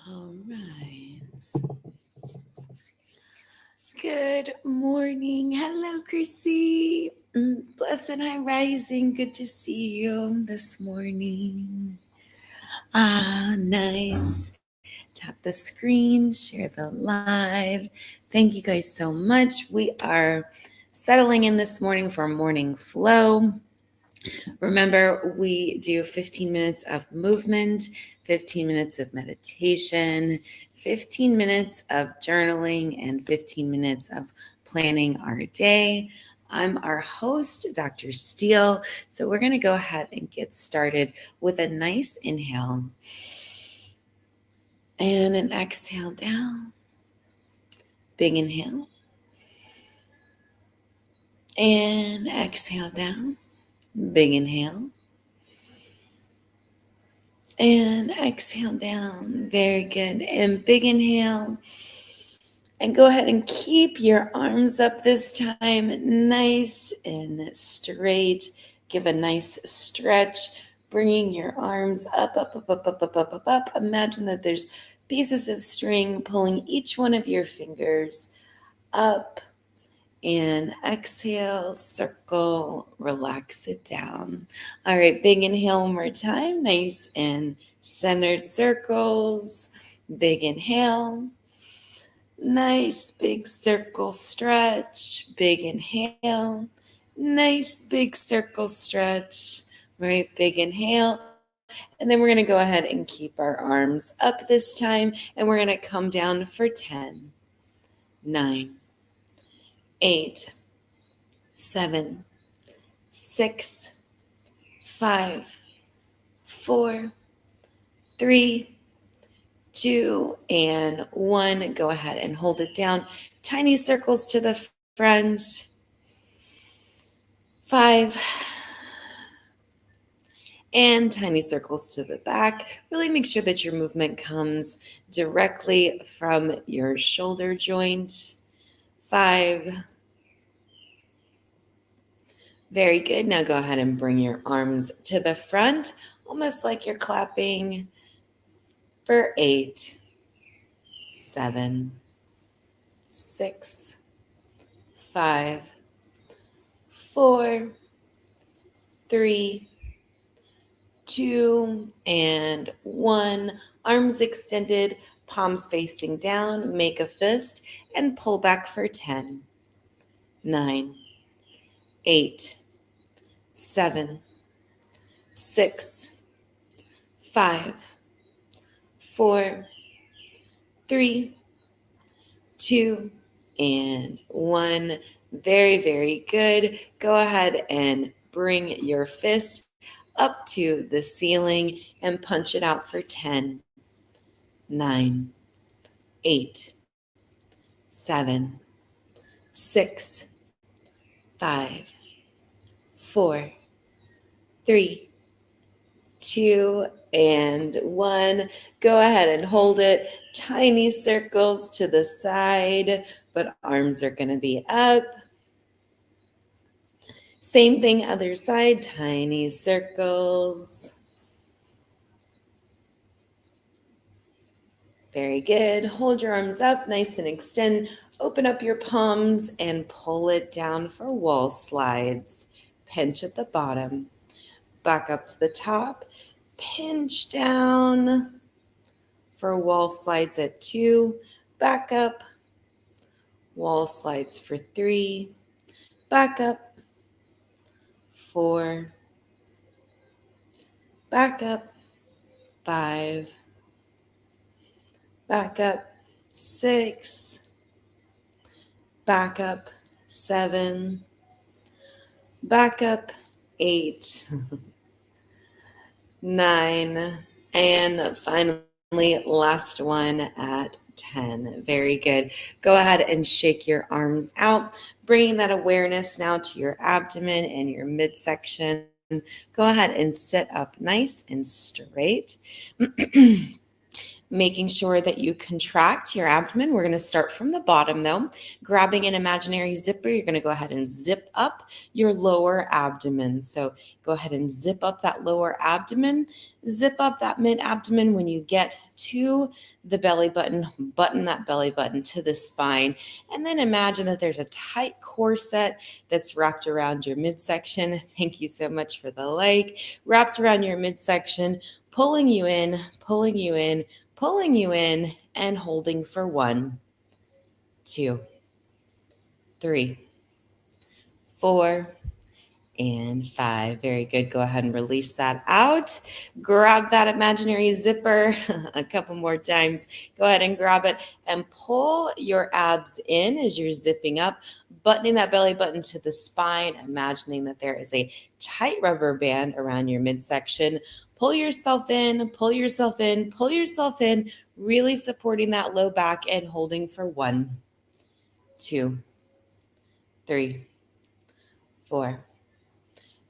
All right. Good morning. Hello, Chrissy. Blessed High Rising. Good to see you this morning. Nice. Tap the screen, share the live. Thank you guys so much. We are settling in this morning for morning flow. Remember, we do 15 minutes of movement, 15 minutes of meditation, 15 minutes of journaling, and 15 minutes of planning our day. I'm our host, Dr. Steele. So we're going to go ahead and get started with a nice inhale and an exhale down. Big inhale and exhale down. Big inhale and exhale down. Very good. And big inhale. And go ahead and keep your arms up this time, nice and straight. Give a nice stretch, bringing your arms up, up, up, up, up, up, up, up, up. Imagine that there's pieces of string pulling each one of your fingers up. And exhale, circle, relax it down. All right, big inhale one more time. Nice and centered circles. Big inhale. Nice big circle stretch. Big inhale. Nice big circle stretch. Right, big inhale. And then we're going to go ahead and keep our arms up this time. And we're going to come down for 10, 9, 8, 7, 6, 5, 4, 3, 2, and 1. Go ahead and hold it down. Tiny circles to the front. 5. And tiny circles to the back. Really make sure that your movement comes directly from your shoulder joint. 5. Very good. Now go ahead and bring your arms to the front, almost like you're clapping. For 8, 7, 6, 5, 4, 3, 2, and 1. Arms extended, palms facing down. Make a fist and pull back for 10, 9, 8, 7, 6, 5, 4, 3, 2, and 1. Very, very good. Go ahead and bring your fist up to the ceiling and punch it out for 10, 9, 8, 7, 6, 5, 4, 3, 2, and 1. Go ahead and hold it. Tiny circles to the side, but arms are going to be up. Same thing, other side, tiny circles. Very good. Hold your arms up, nice and extend. Open up your palms and pull it down for wall slides. Pinch at the bottom. Back up to the top. Pinch down for wall slides at 2. Back up. Wall slides for 3. Back up. 4. Back up. 5. Back up. 6. Back up. 7. Back up. 8. 9. And finally, last one at 10. Very good. Go ahead and shake your arms out, bringing that awareness now to your abdomen and your midsection. Go ahead and sit up nice and straight. making sure that you contract your abdomen. We're going to start from the bottom though. Grabbing an imaginary zipper, you're going to go ahead and zip up your lower abdomen. So go ahead and zip up that lower abdomen, zip up that mid abdomen. When you get to the belly button, button that belly button to the spine, and then imagine that there's a tight corset that's wrapped around your midsection. Thank you so much for the like. Wrapped around your midsection, pulling you in, pulling you in, pulling you in, and holding for 1, 2, 3, 4, and 5. Very good. Go ahead and release that out. Grab that imaginary zipper a couple more times. Go ahead and grab it and pull your abs in as you're zipping up, buttoning that belly button to the spine, imagining that there is a tight rubber band around your midsection. Pull yourself in, pull yourself in, pull yourself in, really supporting that low back and holding for 1, 2, 3, 4,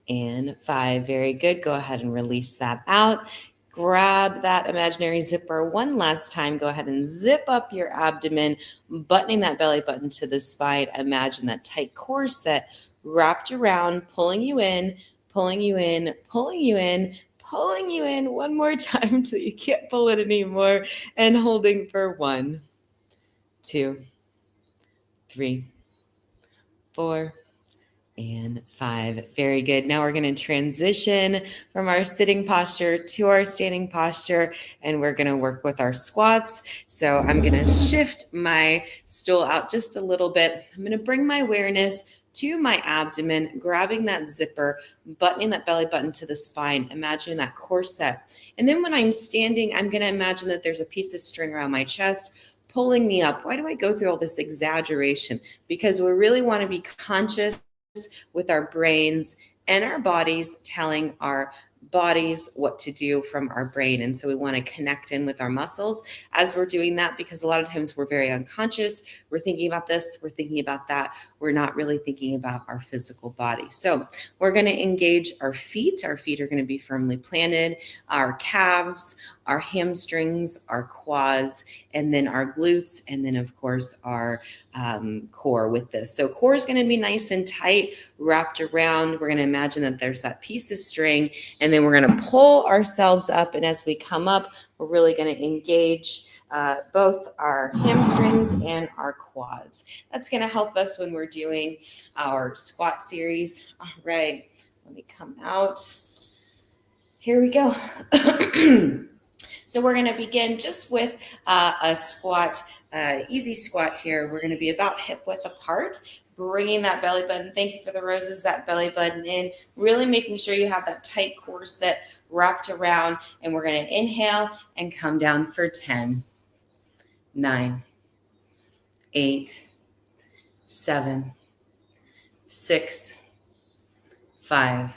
and 5. Very good. Go ahead and release that out. Grab that imaginary zipper one last time. Go ahead and zip up your abdomen, buttoning that belly button to the spine. Imagine that tight corset wrapped around, pulling you in, pulling you in, pulling you in, pulling you in one more time until you can't pull it anymore, and holding for 1, 2, 3, 4, and 5. Very good. Now we're going to transition from our sitting posture to our standing posture, and we're going to work with our squats. So I'm going to shift my stool out just a little bit. I'm going to bring my awareness to my abdomen, grabbing that zipper, buttoning that belly button to the spine, imagining that corset. And then when I'm standing, I'm going to imagine that there's a piece of string around my chest, pulling me up. Why do I go through all this exaggeration? Because we really want to be conscious with our brains and our bodies, telling our bodies what to do from our brain. And so we want to connect in with our muscles as we're doing that, because a lot of times we're very unconscious. We're thinking about this, we're thinking about that. We're not really thinking about our physical body. So we're going to engage our feet. Our feet are going to be firmly planted, our calves, our hamstrings, our quads, and then our glutes, and then of course our core with this. So core is going to be nice and tight, wrapped around. We're going to imagine that there's that piece of string, and then we're going to pull ourselves up. And as we come up, we're really going to engage both our hamstrings and our quads. That's going to help us when we're doing our squat series. All right, let me come out. Here we go. So we're going to begin just with a squat, easy squat here. We're going to be about hip width apart, bringing that belly button. Thank you for the roses, that belly button in, really making sure you have that tight corset wrapped around. And we're going to inhale and come down for 10, 9, 8, 7, 6, 5,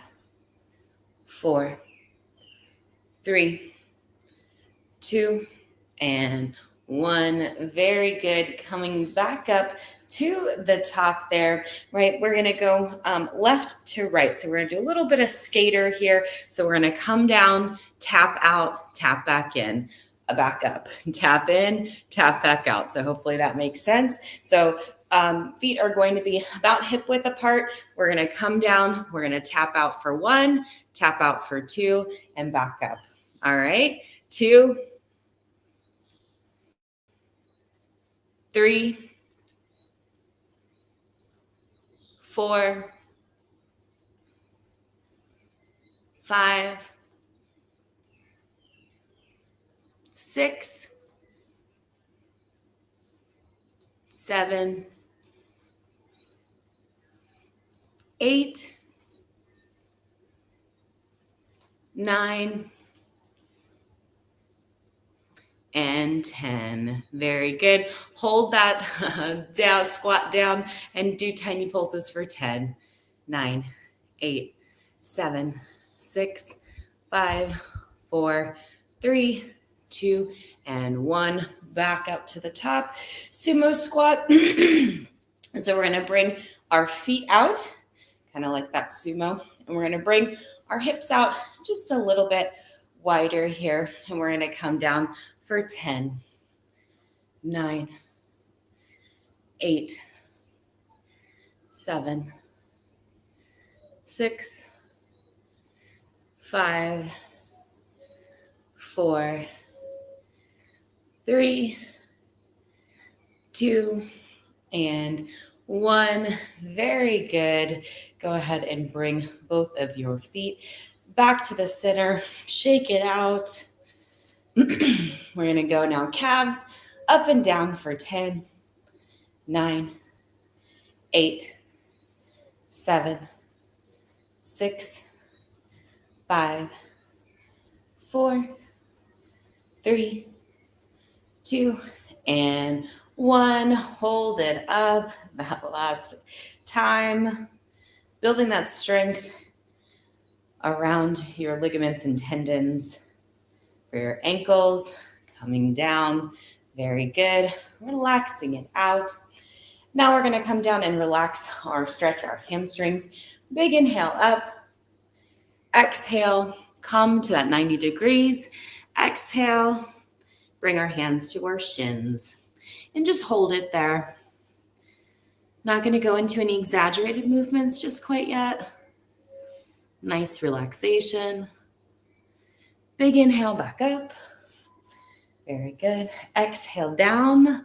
4, 3, 2, and 1. Very good. Coming back up to the top there, right? We're going to go left to right. So we're going to do a little bit of skater here. So we're going to come down, tap out, tap back in, back up, tap in, tap back out. So hopefully that makes sense. So feet are going to be about hip width apart. We're going to come down. We're going to tap out for 1, tap out for 2, and back up. All right. 2, 3, 4, 5, 6, 7, 8, 9, and 10. Very good. Hold that down, squat down, and do tiny pulses for 10, 9, 8, 7, 6, 5, 4, 3, 2, and 1. Back up to the top. Sumo squat. So we're going to bring our feet out, kind of like that sumo, and we're going to bring our hips out just a little bit wider here, and we're going to come down for 10, 9, 8, 7, 6, 5, 4, 3, 2, and 1. Very good. Go ahead and bring both of your feet back to the center. Shake it out. We're going to go now calves up and down for 10, 9, 8, 7, 6, 5, 4, 3, 2, and 1. Hold it up that last time. Building that strength around your ligaments and tendons for your ankles. Coming down. Very good. Relaxing it out. Now we're going to come down and relax or stretch our hamstrings. Big inhale up. Exhale. Come to that 90 degrees. Exhale. Bring our hands to our shins. And just hold it there. Not going to go into any exaggerated movements just quite yet. Nice relaxation. Big inhale back up. Very good. Exhale down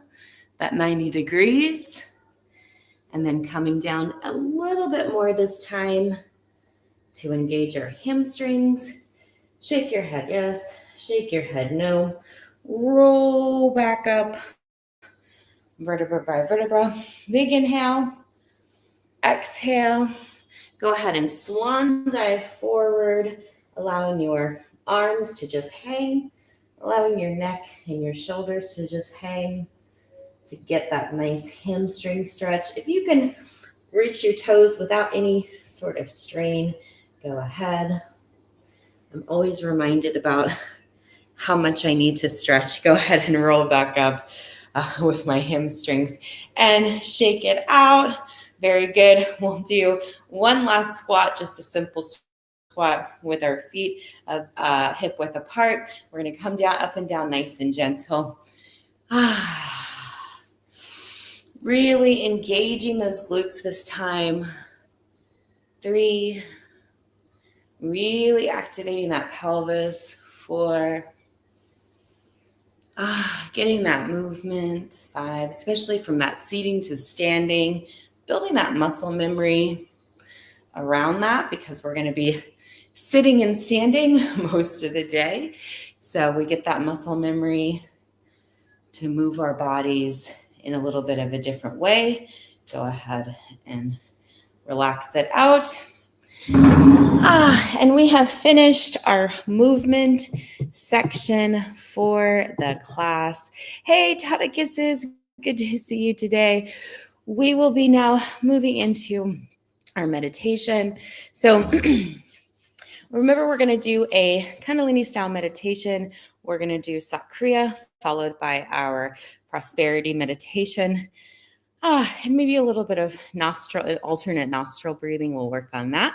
that 90 degrees. And then coming down a little bit more this time to engage our hamstrings. Shake your head yes. Shake your head no. Roll back up. Vertebra by vertebra. Big inhale. Exhale. Go ahead and swan dive forward, allowing your arms to just hang, allowing your neck and your shoulders to just hang to get that nice hamstring stretch. If you can reach your toes without any sort of strain, go ahead. I'm always reminded about how much I need to stretch. Go ahead and roll back up with my hamstrings and shake it out. Very good. We'll do one last squat, just a simple squat with our feet hip width apart. We're going to come down, up and down, nice and gentle. Really engaging those glutes this time. 3, really activating that pelvis. 4, getting that movement. 5, especially from that seating to standing, building that muscle memory around that because we're going to be sitting and standing most of the day. So we get that muscle memory to move our bodies in a little bit of a different way. Go ahead and relax it out. And we have finished our movement section for the class. Hey, Tata Kisses, good to see you today. We will be now moving into our meditation. So remember, we're going to do a Kundalini style meditation. We're going to do Sakriya, followed by our prosperity meditation. And maybe a little bit of alternate nostril breathing. We'll work on that.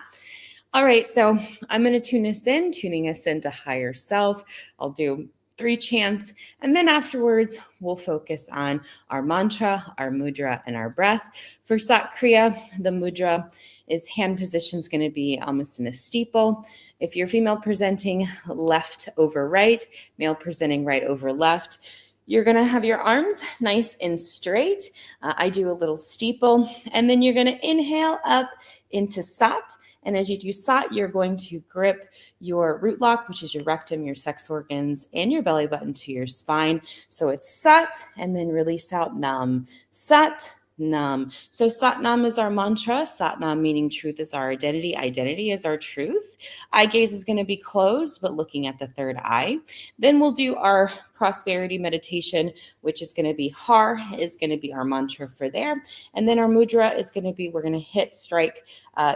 All right, so I'm going to tuning us into higher self. I'll do 3 chants, and then afterwards, we'll focus on our mantra, our mudra, and our breath. For Sakriya, the mudra is hand position is going to be almost in a steeple. If you're female presenting, left over right, male presenting right over left. You're going to have your arms nice and straight. I do a little steeple, and then you're going to inhale up into Sat. And as you do Sat, you're going to grip your root lock, which is your rectum, your sex organs, and your belly button to your spine. So it's Sat, and then release out Nam. Sat, Nam. So Sat Nam is our mantra. Sat Nam meaning truth is our identity. Identity is our truth. Eye gaze is going to be closed, but looking at the third eye. Then we'll do our prosperity meditation, which is going to be Har is going to be our mantra for there. And then our mudra is going to be, we're going to strike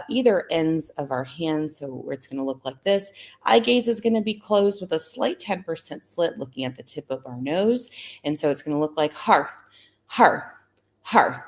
either ends of our hands. So it's going to look like this. Eye gaze is going to be closed with a slight 10% slit looking at the tip of our nose. And so it's going to look like Har, Har, Har,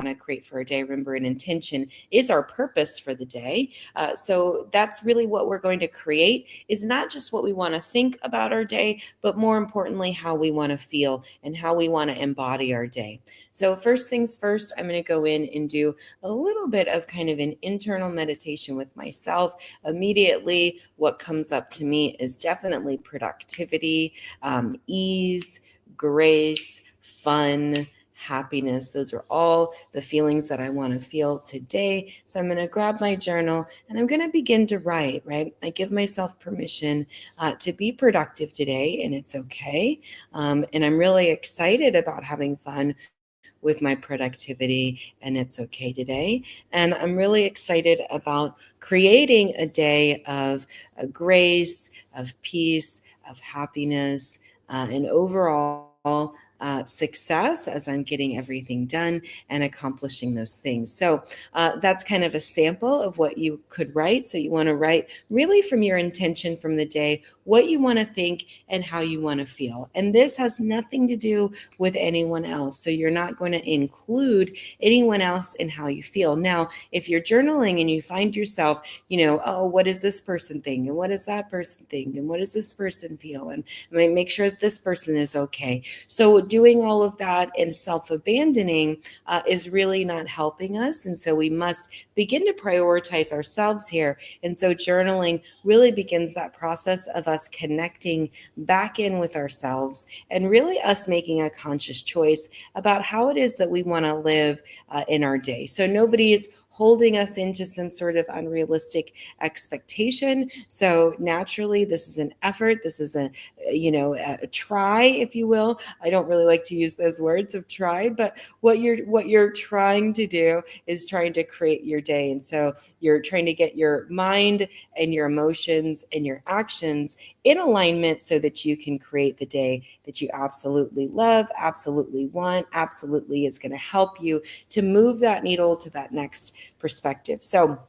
to create for a day. Remember, an intention is our purpose for the day. So that's really what we're going to create, is not just what we want to think about our day, but more importantly, how we want to feel and how we want to embody our day. So first things first, I'm going to go in and do a little bit of kind of an internal meditation with myself. Immediately, what comes up to me is definitely productivity, ease, grace, fun, happiness. Those are all the feelings that I want to feel today. So I'm going to grab my journal and I'm going to begin to write, right? I give myself permission to be productive today, and it's okay. And I'm really excited about having fun with my productivity, and it's okay today. And I'm really excited about creating a day of grace, of peace, of happiness, and overall success as I'm getting everything done and accomplishing those things. So that's kind of a sample of what you could write. So you want to write really from your intention from the day, what you want to think and how you want to feel. And this has nothing to do with anyone else. So you're not going to include anyone else in how you feel. Now, if you're journaling and you find yourself, oh, what does this person think? And what does that person think? And what does this person feel? And make sure that this person is okay. So doing all of that and self-abandoning is really not helping us. And so we must begin to prioritize ourselves here. And so journaling really begins that process of us connecting back in with ourselves and really us making a conscious choice about how it is that we want to live in our day. So nobody's holding us into some sort of unrealistic expectation. So naturally, this is an effort. This is a try, if you will. I don't really like to use those words of try, but what you're trying to do is trying to create your day. And so you're trying to get your mind and your emotions and your actions in alignment so that you can create the day that you absolutely love, absolutely want, absolutely is going to help you to move that needle to that next perspective. So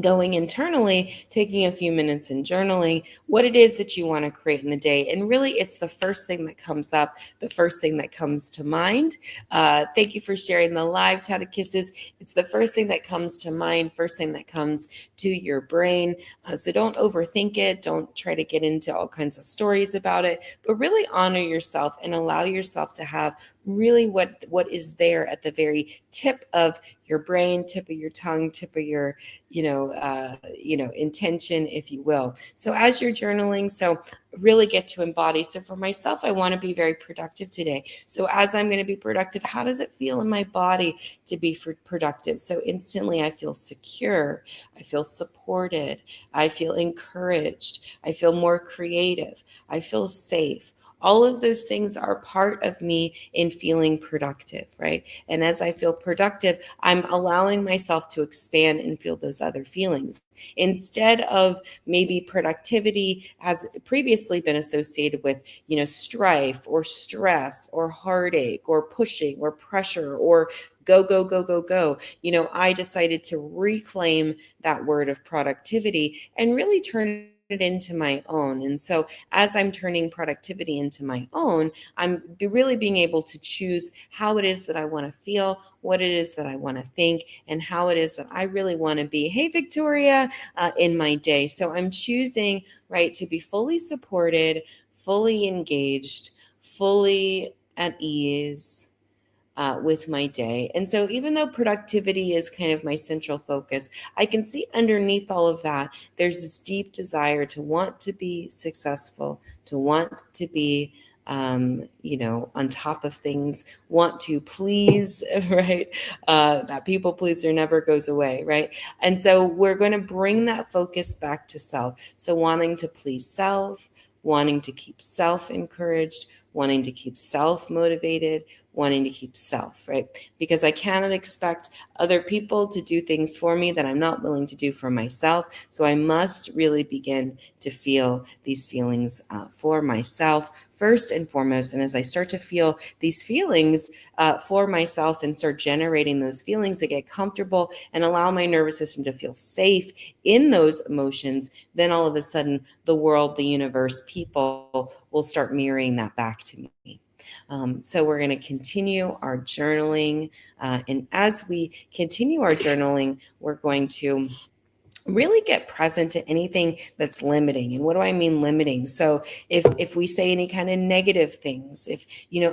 going internally, taking a few minutes and journaling what it is that you want to create in the day. And really, it's the first thing that comes up, the first thing that comes to mind. Thank you for sharing the live Tatted Kisses. It's the first thing that comes to mind, first thing that comes to your brain. So don't overthink it. Don't try to get into all kinds of stories about it, but really honor yourself and allow yourself to have really what is there at the very tip of your brain, tip of your tongue, tip of your intention, if you will. So as you're journaling, so really get to embody. So for myself, I want to be very productive today. So as I'm going to be productive, how does it feel in my body to be productive? So instantly I feel secure. I feel supported. I feel encouraged. I feel more creative. I feel safe. All of those things are part of me in feeling productive, right? And as I feel productive, I'm allowing myself to expand and feel those other feelings. Instead of maybe productivity has previously been associated with, strife or stress or heartache or pushing or pressure or go, go, go, go, go. I decided to reclaim that word of productivity and really turn it into my own. And so as I'm turning productivity into my own, I'm really being able to choose how it is that I want to feel, what it is that I want to think, and how it is that I really want to be. Hey, Victoria, in my day. So I'm choosing, right, to be fully supported, fully engaged, fully at ease, with my day. And so even though productivity is kind of my central focus, I can see underneath all of that, there's this deep desire to want to be successful, to want to be on top of things, want to please, right? That people pleaser never goes away, right? And so we're going to bring that focus back to self. So wanting to please self, wanting to keep self encouraged, wanting to keep self motivated, wanting to keep self, right? Because I cannot expect other people to do things for me that I'm not willing to do for myself. So I must really begin to feel these feelings for myself first and foremost. And as I start to feel these feelings for myself and start generating those feelings that get comfortable and allow my nervous system to feel safe in those emotions, then all of a sudden the world, the universe, people will start mirroring that back to me. So we're going to continue our journaling. And as we continue our journaling, we're going to really get present to anything that's limiting. And what do I mean limiting? So if we say any kind of negative things, if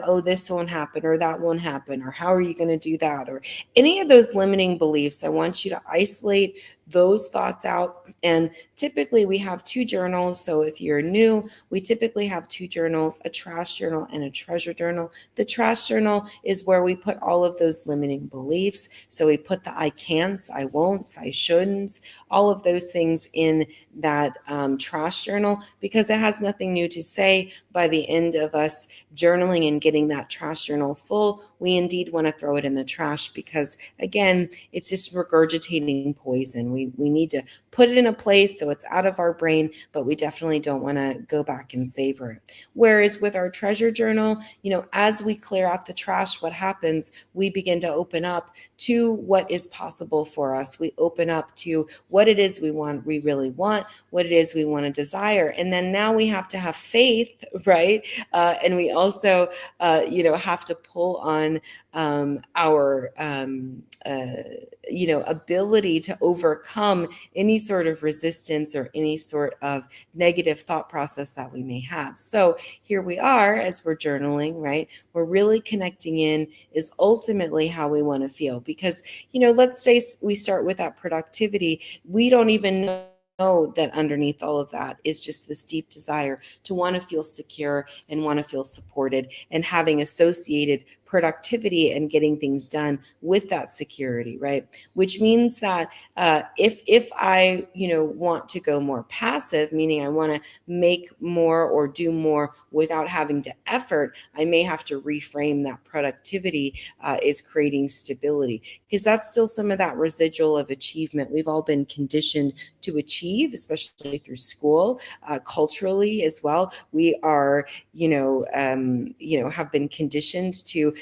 oh, this won't happen or that won't happen, or how are you going to do that, or any of those limiting beliefs, I want you to isolate those thoughts out. And typically we have two journals. So if you're new, we typically have two journals, a trash journal and a treasure journal. The trash journal is where we put all of those limiting beliefs. So we put the I can'ts, I won'ts, I shouldn'ts, all of those things in that trash journal, because it has nothing new to say. By the end of us journaling and getting that trash journal full, we indeed want to throw it in the trash, because again, it's just regurgitating poison. We need to put it in a place so it's out of our brain, but we definitely don't want to go back and savor it. Whereas with our treasure journal, as we clear out the trash, what happens? We begin to open up to what is possible for us. We open up to what it is we really want, what it is we want to desire. And then now we have to have faith, right? And we also, have to pull on our ability to overcome any sort of resistance or any sort of negative thought process that we may have. So here we are as we're journaling, right? We're really connecting in is ultimately how we want to feel, because, let's say we start with that productivity. We don't even know that underneath all of that is just this deep desire to want to feel secure and want to feel supported, and having associated productivity and getting things done with that security, right? Which means that if I want to go more passive, meaning I want to make more or do more without having to effort, I may have to reframe that productivity is creating stability, because that's still some of that residual of achievement we've all been conditioned to achieve, especially through school, culturally as well. We are, have been conditioned to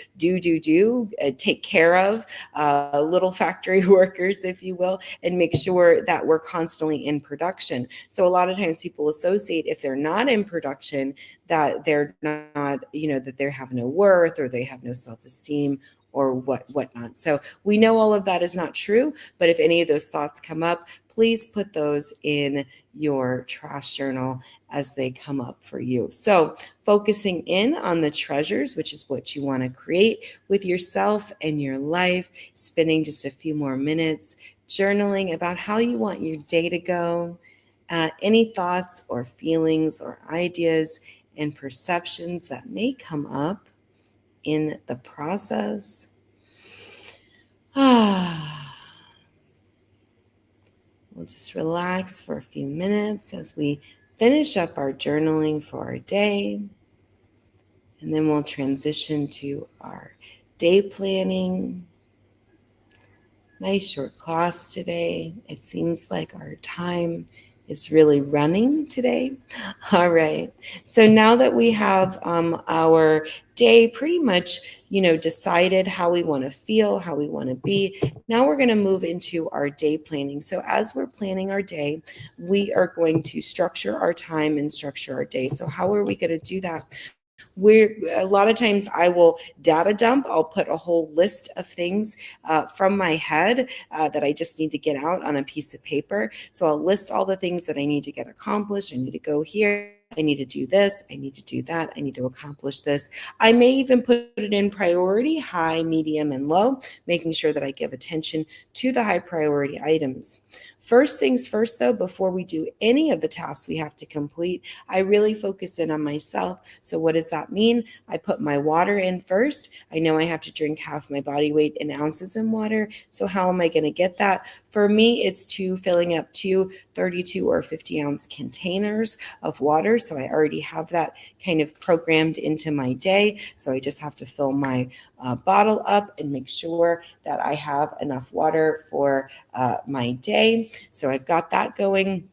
take care of little factory workers, if you will, and make sure that we're constantly in production. So a lot of times people associate, if they're not in production, that they're not, that they have no worth, or they have no self-esteem, or whatnot. So we know all of that is not true, but if any of those thoughts come up, please put those in your trash journal as they come up for you. So focusing in on the treasures, which is what you want to create with yourself and your life, spending just a few more minutes journaling about how you want your day to go, any thoughts or feelings or ideas and perceptions that may come up in the process. We'll just relax for a few minutes as we finish up our journaling for our day. And then we'll transition to our day planning. Nice short class today. It seems like our time is really running today. All right. So now that we have our day pretty much, decided how we want to feel, how we want to be, now we're going to move into our day planning. So as we're planning our day, we are going to structure our time and structure our day. So how are we going to do that? A lot of times I will data dump. I'll put a whole list of things from my head that I just need to get out on a piece of paper. So I'll list all the things that I need to get accomplished. I need to go here. I need to do this. I need to do that. I need to accomplish this. I may even put it in priority, high, medium, and low, making sure that I give attention to the high priority items. First things first, though, before we do any of the tasks we have to complete, I really focus in on myself. So what does that mean? I put my water in first. I know I have to drink half my body weight in ounces in water. So how am I going to get that? For me, it's filling up two 32 or 50 ounce containers of water. So I already have that kind of programmed into my day. So I just have to fill my bottle up and make sure that I have enough water for my day. So I've got that going.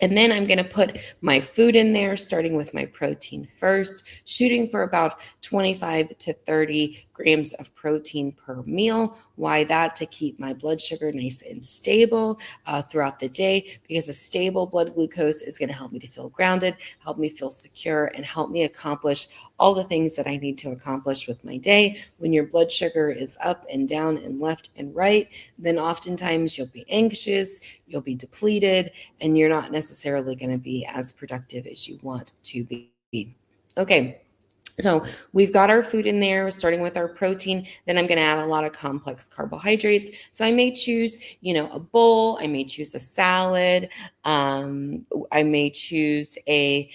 And then I'm going to put my food in there, starting with my protein first, shooting for about 25 to 30 grams of protein per meal. Why that? To keep my blood sugar nice and stable throughout the day, because a stable blood glucose is going to help me to feel grounded, help me feel secure, and help me accomplish all the things that I need to accomplish with my day. When your blood sugar is up and down and left and right, then oftentimes you'll be anxious, you'll be depleted, and you're not necessarily going to be as productive as you want to be. Okay. So we've got our food in there, starting with our protein. Then I'm going to add a lot of complex carbohydrates. So I may choose, a bowl. I may choose a salad. I may choose a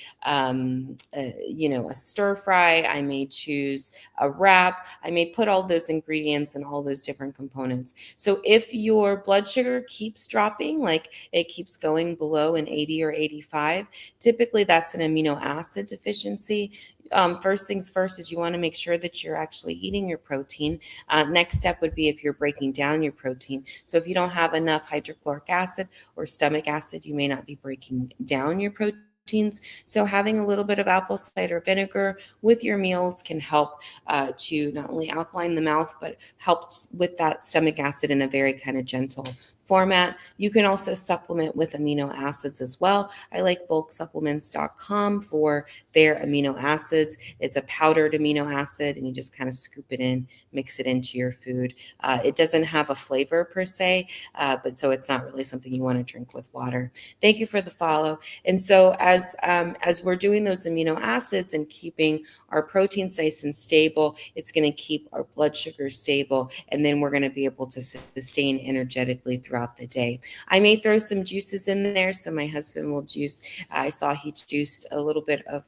stir fry. I may choose a wrap. I may put all those ingredients and all those different components. So if your blood sugar keeps dropping, like it keeps going below an 80 or 85, typically that's an amino acid deficiency. First things first is you want to make sure that you're actually eating your protein. Next step would be if you're breaking down your protein. So if you don't have enough hydrochloric acid or stomach acid, you may not be breaking down your proteins. So having a little bit of apple cider vinegar with your meals can help to not only alkaline the mouth, but help with that stomach acid in a very kind of gentle format. You can also supplement with amino acids as well. I like bulksupplements.com for their amino acids. It's a powdered amino acid, and you just kind of scoop it in, mix it into your food. It doesn't have a flavor per se, but so it's not really something you want to drink with water. Thank you for the follow. And so as we're doing those amino acids and keeping our proteins nice and stable, it's going to keep our blood sugar stable, and then we're going to be able to sustain energetically throughout the day. I may throw some juices in there. So my husband will juice. I saw he juiced a little bit of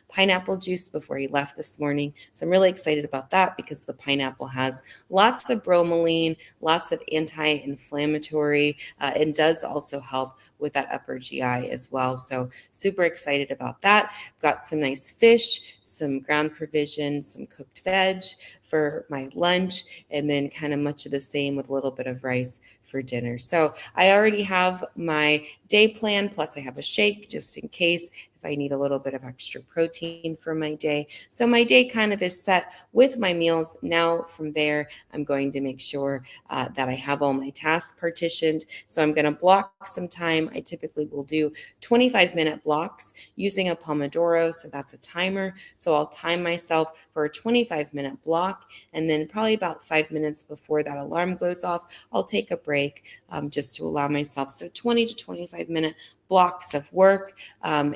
pineapple juice before he left this morning. So I'm really excited about that because the pineapple has lots of bromelain, lots of anti-inflammatory, and does also help with that upper GI as well. So super excited about that. Got some nice fish, some ground provision, some cooked veg for my lunch, and then kind of much of the same with a little bit of rice for dinner. So I already have my day plan, plus I have a shake just in case if I need a little bit of extra protein for my day. So my day kind of is set with my meals. Now from there, I'm going to make sure that I have all my tasks partitioned. So I'm going to block some time. I typically will do 25-minute blocks using a Pomodoro. So that's a timer. So I'll time myself for a 25-minute block. And then probably about 5 minutes before that alarm goes off, I'll take a break just to allow myself. So 20 to 25-minute blocks of work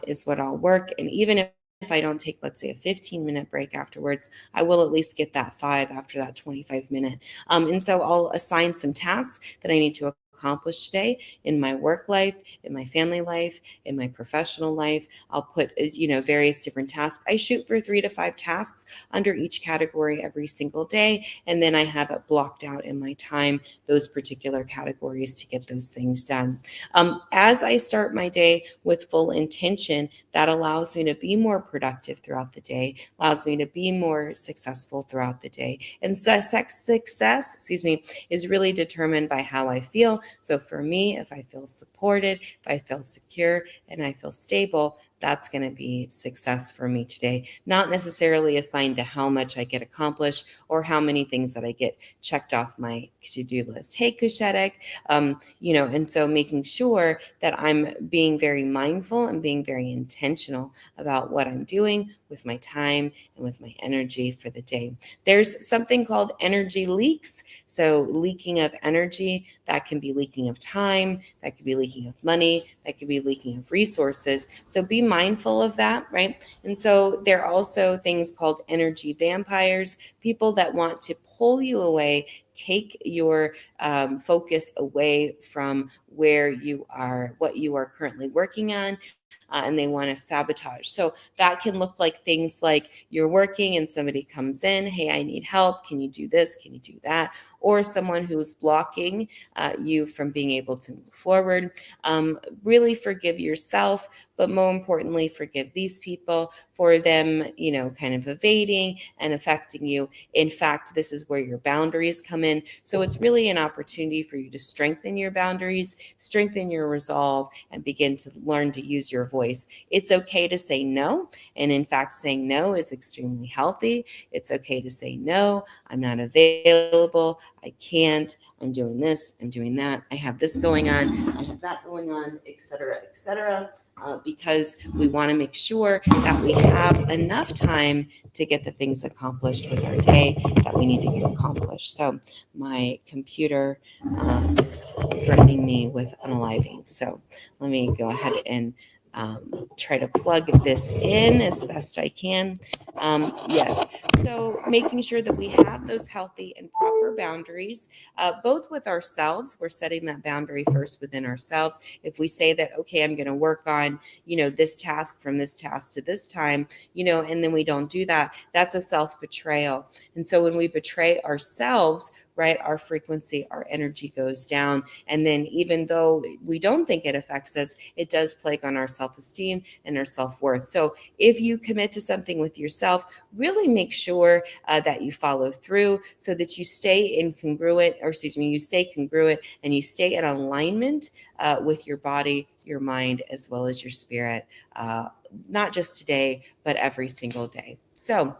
is what I'll work. And even if I don't take, let's say, a 15-minute break afterwards, I will at least get that 5 after that 25-minute. And so I'll assign some tasks that I need to accomplish today in my work life, in my family life, in my professional life. I'll put, various different tasks. I shoot for 3 to 5 tasks under each category every single day. And then I have it blocked out in my time, those particular categories to get those things done. As I start my day with full intention, that allows me to be more productive throughout the day, allows me to be more successful throughout the day. And success, is really determined by how I feel. So for me, if I feel supported, if I feel secure, and I feel stable, that's going to be success for me today. Not necessarily assigned to how much I get accomplished or how many things that I get checked off my to-do list. Hey, Kushetek, and so making sure that I'm being very mindful and being very intentional about what I'm doing with my time and with my energy for the day. There's something called energy leaks. So leaking of energy, that can be leaking of time, that could be leaking of money, that could be leaking of resources. So be mindful of that, right? And so there are also things called energy vampires, people that want to pull you away, take your focus away from where you are, what you are currently working on, and they want to sabotage. So that can look like things like you're working and somebody comes in, hey, I need help. Can you do this? Can you do that? or someone who's blocking you from being able to move forward. Really forgive yourself, but more importantly, forgive these people for them, kind of evading and affecting you. In fact, this is where your boundaries come in. So it's really an opportunity for you to strengthen your boundaries, strengthen your resolve, and begin to learn to use your voice. It's okay to say no. And in fact, saying no is extremely healthy. It's okay to say no. I'm not available. I can't. I'm doing this. I'm doing that. I have this going on. I have that going on, etc., etc. Because we want to make sure that we have enough time to get the things accomplished with our day that we need to get accomplished. So my computer is threatening me with unaliving. So let me go ahead and try to plug this in as best I can. Yes. So making sure that we have those healthy and proper boundaries, both with ourselves. We're setting that boundary first within ourselves. If we say that, okay, I'm going to work on, this task from this task to this time, and then we don't do that, that's a self-betrayal. And so when we betray ourselves, right, our frequency, our energy goes down. And then even though we don't think it affects us, it does plague on our self-esteem and our self-worth. So if you commit to something with yourself, really make sure that you follow through so that you stay you stay congruent and you stay in alignment with your body, your mind, as well as your spirit, not just today, but every single day. So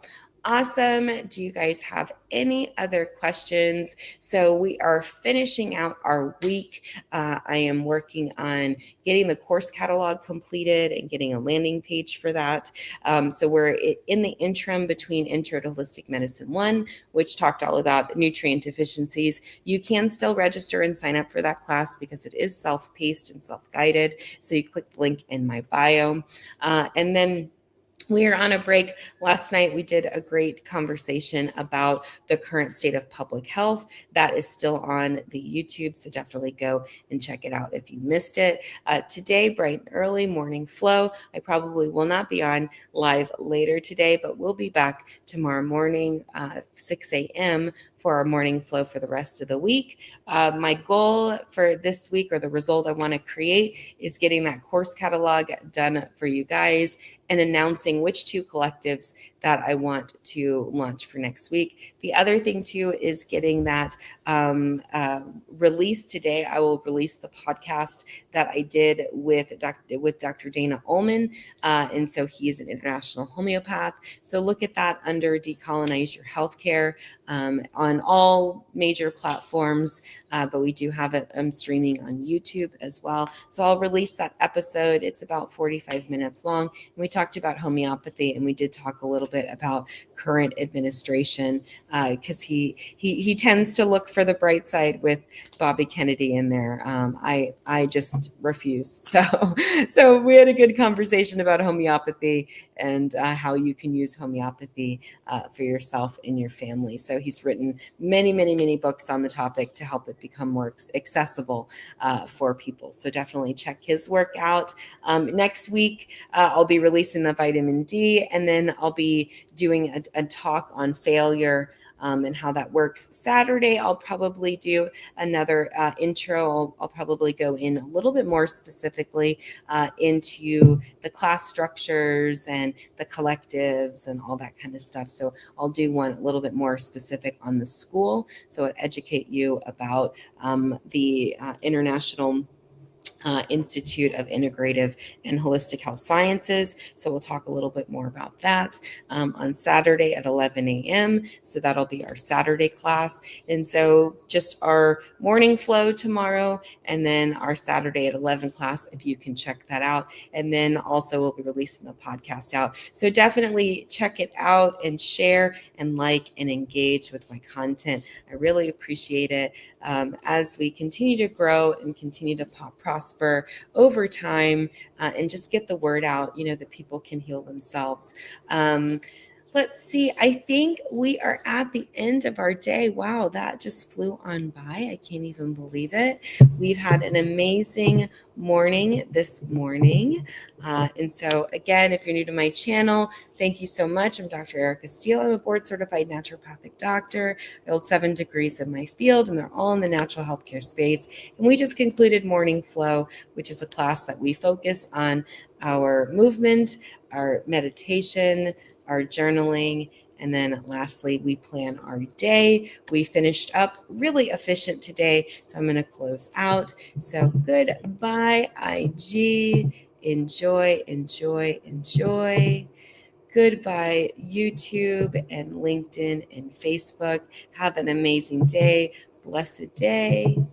awesome. Do you guys have any other questions? So we are finishing out our week. I am working on getting the course catalog completed and getting a landing page for that. So we're in the interim between Intro to Holistic Medicine 1, which talked all about nutrient deficiencies. You can still register and sign up for that class because it is self-paced and self-guided. So you click the link in my bio. And then we are on a break. Last night, we did a great conversation about the current state of public health. That is still on the YouTube, so definitely go and check it out if you missed it. Today, bright and early, morning flow. I probably will not be on live later today, but we'll be back tomorrow morning, 6 a.m., for our morning flow for the rest of the week. My goal for this week, or the result I want to create, is getting that course catalog done for you guys and announcing which 2 collectives that I want to launch for next week. The other thing too is getting that released today. I will release the podcast that I did with Dr. Dana Ullman. And so he's an international homeopath. So look at that under Decolonize Your Healthcare on all major platforms. But we do have it streaming on YouTube as well. So I'll release that episode. It's about 45 minutes long. And we talked about homeopathy, and we did talk a little bit about current administration because he tends to look for the bright side with Bobby Kennedy in there. I just refuse. So we had a good conversation about homeopathy and how you can use homeopathy for yourself and your family. So he's written many, many, many books on the topic to help it become more accessible for people. So definitely check his work out. Next week, I'll be releasing the vitamin D, and then I'll be doing a talk on failure and how that works. Saturday, I'll probably do another intro. I'll probably go in a little bit more specifically into the class structures and the collectives and all that kind of stuff. So I'll do one a little bit more specific on the school. So it educate you about the International Institute of Integrative and Holistic Health Sciences. So we'll talk a little bit more about that on Saturday at 11 a.m. So that'll be our Saturday class. And so just our morning flow tomorrow, and then our Saturday at 11 class, if you can check that out. And then also we'll be releasing the podcast out. So definitely check it out and share and like and engage with my content. I really appreciate it. As we continue to grow and continue to prosper over time and just get the word out, that people can heal themselves. let's see. I think we are at the end of our day. Wow, that just flew on by. I can't even believe it. We've had an amazing morning this morning. And so, again, if you're new to my channel, thank you so much. I'm Dr. Erica Steele. I'm a board certified naturopathic doctor. I hold 7 degrees in my field, and they're all in the natural healthcare space. And we just concluded Morning Flow, which is a class that we focus on our movement, our meditation, our journaling, and then lastly, we plan our day. We finished up really efficient today, so I'm going to close out. So goodbye, IG. Enjoy, enjoy, enjoy. Goodbye, YouTube and LinkedIn and Facebook. Have an amazing day. Blessed day.